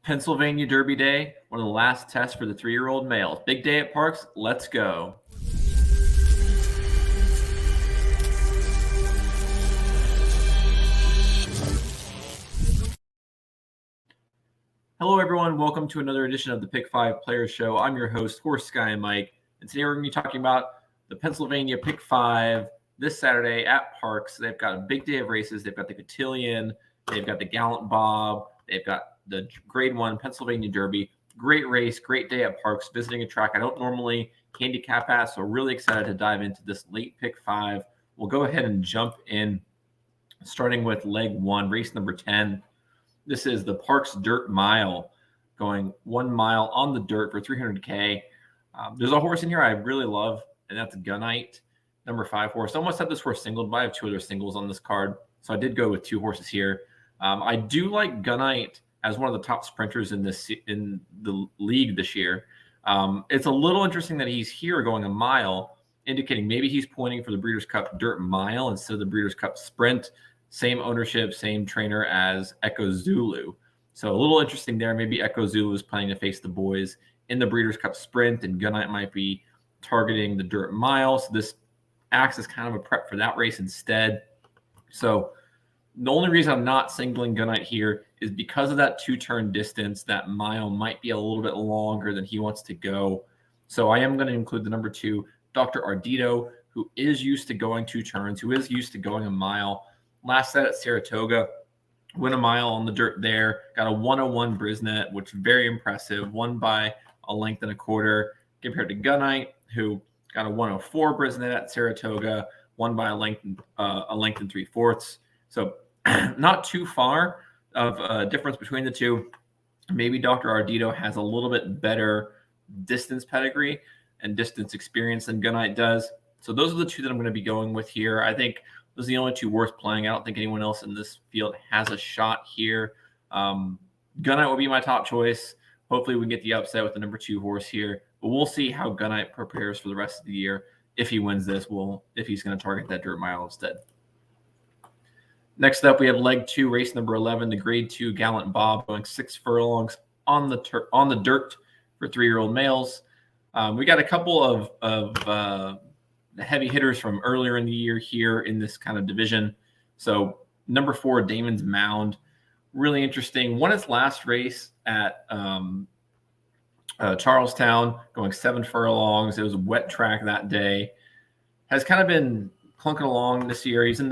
Pennsylvania Derby Day, one of the last tests for the 3-year-old males. Big day at Parx. Let's go. Hello, everyone. Welcome to another edition of the Pick 5 Players Show. I'm your host, Horse Guy Mike, and today we're going to be talking about the Pennsylvania Pick 5 this Saturday at Parx. They've got a big day of races. They've got the Cotillion, they've got the Gallant Bob, they've got the Grade 1 Pennsylvania Derby. Great race, great day at Parx, visiting a track I don't normally handicap at, so really excited to dive into this late Pick 5. We'll go ahead and jump in, starting with leg 1, race number 10. This is the Parx Dirt Mile, going 1 mile on the dirt for 300K. There's a horse in here I really love, and that's Gunite, number 5 horse. I almost had this horse singled, but I have 2 other singles on this card, so I did go with 2 horses here. I do like Gunite as one of the top sprinters in the league this year. It's a little interesting that he's here going a mile, indicating maybe he's pointing for the Breeders' Cup Dirt Mile instead of the Breeders' Cup Sprint. Same ownership, same trainer as Echo Zulu. So a little interesting there. Maybe Echo Zulu is planning to face the boys in the Breeders' Cup Sprint, and Gunite might be targeting the Dirt Mile. So this acts as kind of a prep for that race instead. So the only reason I'm not singling Gunite here is because of that 2-turn distance. That mile might be a little bit longer than he wants to go. So I am going to include the number 2, Dr. Ardito, who is used to going 2 turns, who is used to going a mile. Last set at Saratoga, went a mile on the dirt there, got a 101 Brisnet, which is very impressive, won by a length and a quarter, compared to Gunite, who got a 104 Brisnet at Saratoga, won by a length and 3/4. So not too far of a difference between the two. Maybe Dr. Ardito has a little bit better distance pedigree and distance experience than Gunite does. So those are the 2 that I'm going to be going with here. I think those are the only 2 worth playing. I don't think anyone else in this field has a shot here. Gunite will be my top choice. Hopefully we can get the upset with the number 2 horse here. But we'll see how Gunite prepares for the rest of the year. If he wins this, if he's going to target that Dirt Mile instead. Next up, we have leg 2, race number 11, the Grade 2 Gallant Bob, going 6 furlongs on the dirt for 3-year-old males. We got a couple of heavy hitters from earlier in the year here in this kind of division. So number 4, Damon's Mound, really interesting. Won its last race at Charlestown, going 7 furlongs. It was a wet track that day. Has kind of been clunking along this year. He was in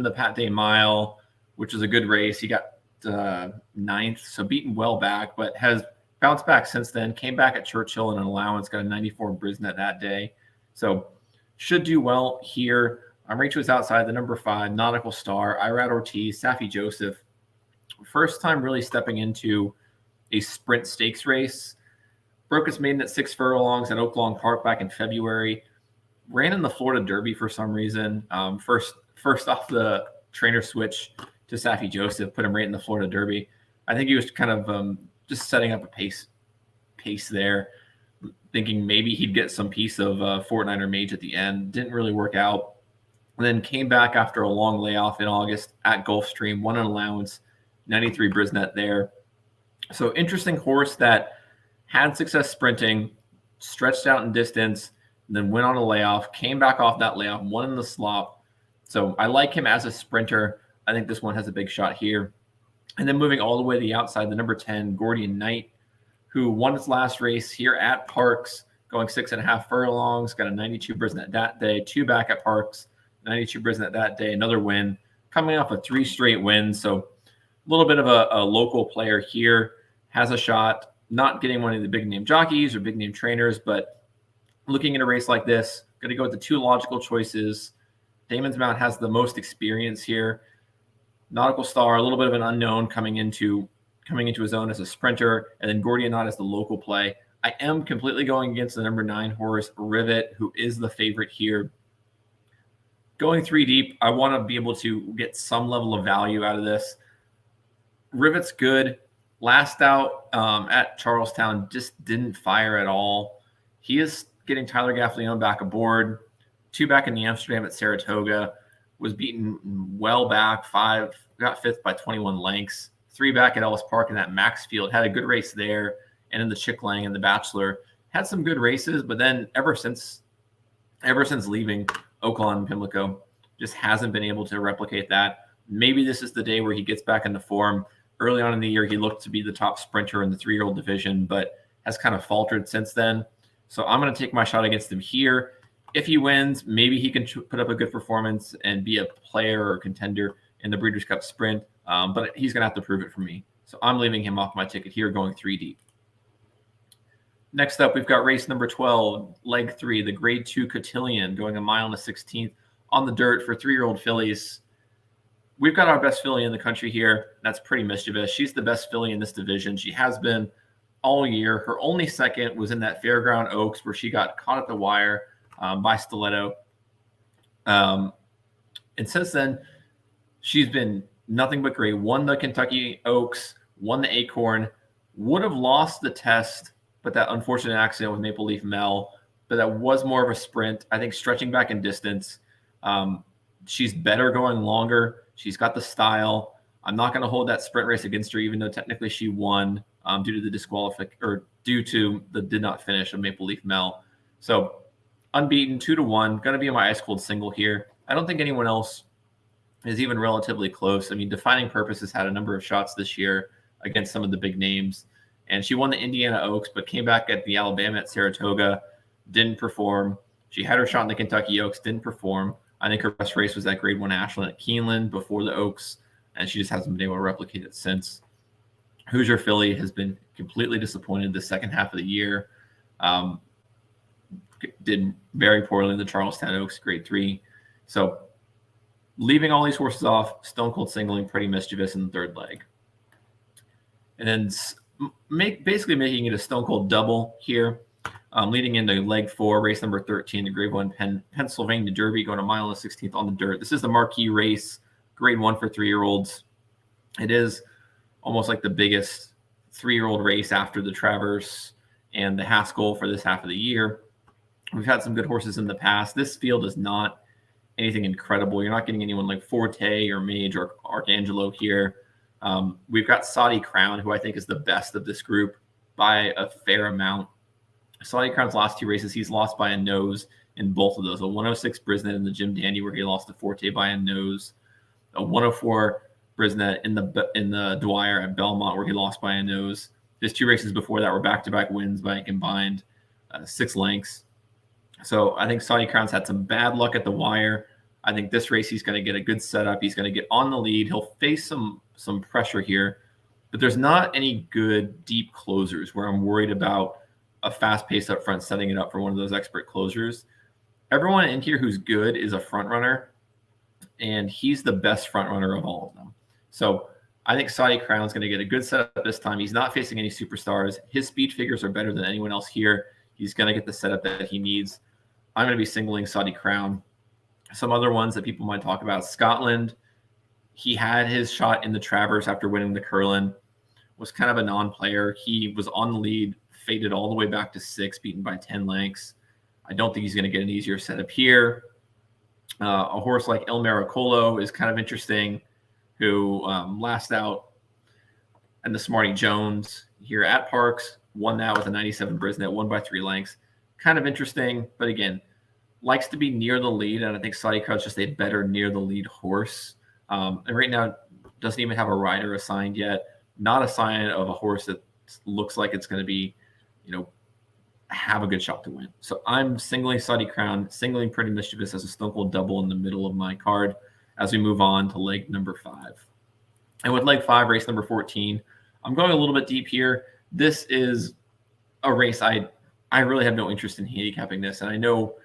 the Pat Day Mile, which was a good race. He got 9th, so beaten well back, but has bounced back since then. Came back at Churchill in an allowance, got a 94 Brisnet that day. So should do well here. I'm right to his outside, the number 5, Nautical Star, Irad Ortiz, Safi Joseph. First time really stepping into a sprint stakes race. Broke its maiden at 6 furlongs at Oaklawn Park back in February. Ran in the Florida Derby for some reason. First off the trainer switch to Safi Joseph, put him right in the Florida Derby. I think he was kind of just setting up a pace there, thinking maybe he'd get some piece of Fortniter Mage at the end. Didn't really work out. And then came back after a long layoff in August at Gulfstream, won an allowance, 93 Brisnet there. So interesting horse that had success sprinting, stretched out in distance, then went on a layoff, came back off that layoff, won in the slop. So I like him as a sprinter. I think this one has a big shot here. And then moving all the way to the outside, the number 10, Gordian Knight, who won its last race here at Parx, going 6.5 furlongs, got a 92 Brisnet that day, 2 back at Parx, 92 Brisnet that day, another win, coming off of 3 straight wins. So a little bit of a local player here, has a shot, not getting one of the big name jockeys or big name trainers, but looking at a race like this, going to go with the 2 logical choices. Damon's Mount has the most experience here. Nautical Star, a little bit of an unknown coming into his own as a sprinter, and then Gordian Knot as the local play. I am completely going against the number 9 horse, Rivet, who is the favorite here. Going 3 deep, I want to be able to get some level of value out of this. Rivet's good. Last out at Charlestown just didn't fire at all. He is getting Tyler Gaffalione back aboard. 2 back in the Amsterdam at Saratoga. Was beaten well back, got 5th by 21 lengths. 3 back at Ellis Park in that Max Field, had a good race there, and in the Chicklang and the Bachelor, had some good races, but then ever since leaving Oaklawn and Pimlico, just hasn't been able to replicate that. Maybe this is the day where he gets back into form. Early on in the year, he looked to be the top sprinter in the 3-year-old division, but has kind of faltered since then. So I'm going to take my shot against him here. If he wins, maybe he can put up a good performance and be a player or contender in the Breeders' Cup Sprint, but he's going to have to prove it for me. So I'm leaving him off my ticket here, going 3 deep. Next up, we've got race number 12, leg 3, the Grade 2 Cotillion, going 1 mile and a 16th on the dirt for 3-year-old fillies. We've got our best filly in the country here. That's Pretty Mischievous. She's the best filly in this division. She has been all year. Her only second was in that Fairground Oaks where she got caught at the wire by Stiletto. And since then, she's been nothing but great. Won the Kentucky Oaks, won the Acorn, would have lost the test, but that unfortunate accident with Maple Leaf Mel, but that was more of a sprint. I think stretching back in distance. She's better going longer. She's got the style. I'm not going to hold that sprint race against her, even though technically she won due to the disqualification or due to the did not finish of Maple Leaf Mel. So unbeaten, 2-1. Going to be my ice cold single here. I don't think anyone else is even relatively close. I mean, Defining Purpose has had a number of shots this year against some of the big names, and she won the Indiana Oaks, but came back at the Alabama at Saratoga, didn't perform. She had her shot in the Kentucky Oaks, didn't perform. I think her best race was that Grade 1 Ashland at Keeneland before the Oaks, and she just hasn't been able to replicate it since. Hoosier Philly has been completely disappointed the second half of the year. Did very poorly in the Charlestown Oaks, Grade 3. So leaving all these horses off, Stone Cold singling Pretty Mischievous in the third leg. And then basically making it a Stone Cold double here. Leading into leg 4, race number 13, the Grade 1 Pennsylvania Derby, going 1 mile and 16th on the dirt. This is the marquee race, Grade 1 for 3-year-olds. It is almost like the biggest 3-year-old race after the Traverse and the Haskell for this half of the year. We've had some good horses in the past. This field is not anything incredible. You're not getting anyone like Forte or Mage or Arcangelo here. We've got Saudi Crown, who I think is the best of this group by a fair amount. Saudi Crown's last 2 races, he's lost by a nose in both of those. A 106 Brisnet in the Jim Dandy, where he lost to Forte by a nose. A 104 Brisnet in the Dwyer at Belmont, where he lost by a nose. His 2 races before that were back-to-back wins by a combined 6 lengths. So I think Saudi Crown's had some bad luck at the wire. I think this race he's going to get a good setup. He's going to get on the lead. He'll face some pressure here, but there's not any good deep closers where I'm worried about a fast pace up front, setting it up for one of those expert closers. Everyone in here who's good is a front runner, and he's the best front runner of all of them. So I think Saudi Crown's going to get a good setup this time. He's not facing any superstars. His speed figures are better than anyone else here. He's going to get the setup that he needs. I'm going to be singling Saudi Crown. Some other ones that people might talk about, Scotland. He had his shot in the Traverse after winning the Curlin. Was kind of a non-player. He was on the lead, faded all the way back to 6, beaten by 10 lengths. I don't think he's going to get an easier setup here. A horse like El Maricolo is kind of interesting, who last out and the Smarty Jones here at Parx, won that with a 97 Brisnet, won by 3 lengths. Kind of interesting, but again, likes to be near the lead, and I think Saudi Crown's just a better near the lead horse. And right now doesn't even have a rider assigned yet. Not a sign of a horse that looks like it's going to be, have a good shot to win. So I'm singling Saudi Crown, singling Pretty Mischievous as a Stone Cold double in the middle of my card as we move on to leg number 5. And with leg 5, race number 14, I'm going a little bit deep here. This is a race I really have no interest in handicapping this, and I know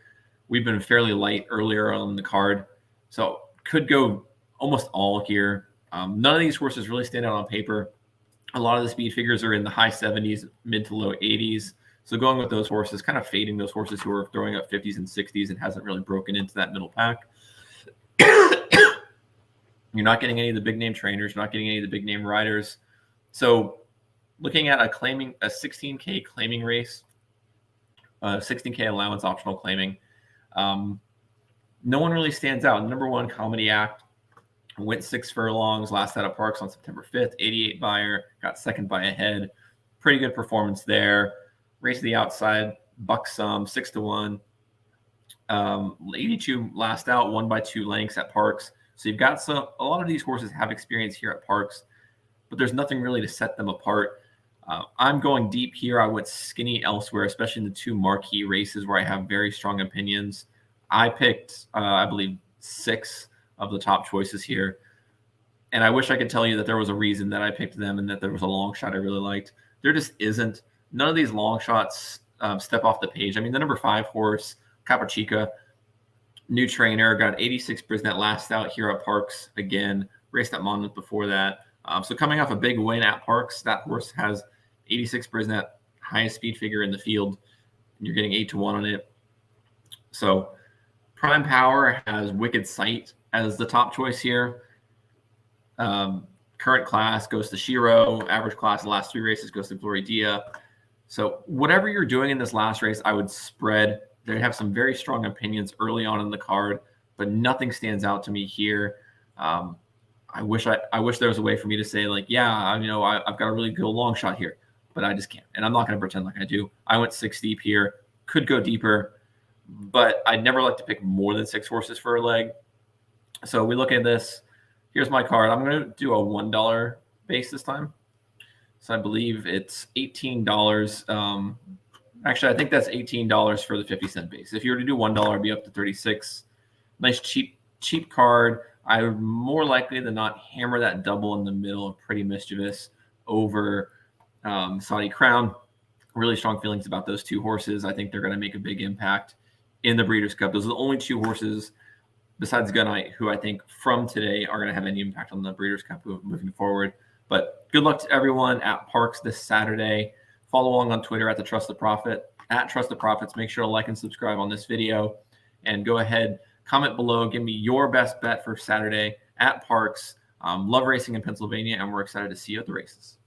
we've been fairly light earlier on the card, so could go almost all here. None of these horses really stand out on paper. A lot of the speed figures are in the high 70s, mid to low 80s. So going with those horses, kind of fading those horses who are throwing up 50s and 60s and hasn't really broken into that middle pack. You're not getting any of the big name trainers. You're not getting any of the big name riders. So looking at a 16K claiming race, 16K allowance optional claiming, no one really stands out. Number 1, Comedy Act. Went 6 furlongs, last out of Parx on September 5th, 88 buyer, got second by a head. Pretty good performance there. Race to the outside, buck some, 6-1. 82 last out, 1 by 2 lengths at Parx. So you've got a lot of these horses have experience here at Parx, but there's nothing really to set them apart. I'm going deep here. I went skinny elsewhere, especially in the 2 marquee races where I have very strong opinions. I picked, I believe, 6 of the top choices here. And I wish I could tell you that there was a reason that I picked them and that there was a long shot I really liked. There just isn't. None of these long shots step off the page. I mean, the number 5 horse, Capachica, new trainer, got 86 Brisnet last out here at Parx again, raced at Monmouth before that. So coming off a big win at Parx, that horse has 86 Brisnet, highest speed figure in the field, and you're getting 8-1 on it. So Prime Power has Wicked Sight as the top choice here. Current class goes to Shiro. Average class, the last 3 races, goes to Glory Dia. So whatever you're doing in this last race, I would spread. They have some very strong opinions early on in the card, but nothing stands out to me here. I wish there was a way for me to say, like, yeah, I've got a really good long shot here, but I just can't. And I'm not going to pretend like I do. I went 6 deep here, could go deeper, but I'd never like to pick more than 6 horses for a leg. So we look at this. Here's my card. I'm going to do a $1 base this time. So I believe it's $18. Actually, I think that's $18 for the 50-cent base. If you were to do $1, it'd be up to $36. Nice cheap card. I would more likely than not hammer that double in the middle of Pretty Mischievous over Saudi Crown. Really strong feelings about those 2 horses. I think they're going to make a big impact in the Breeders' Cup. Those are the only 2 horses besides Gunite who I think from today are going to have any impact on the Breeders' Cup moving forward. But good luck to everyone at Parx this Saturday. Follow along on Twitter at the Trust the Prophet, at Trust the Prophets. Make sure to like and subscribe on this video. And go ahead, comment below. Give me your best bet for Saturday at Parx. Love racing in Pennsylvania, and we're excited to see you at the races.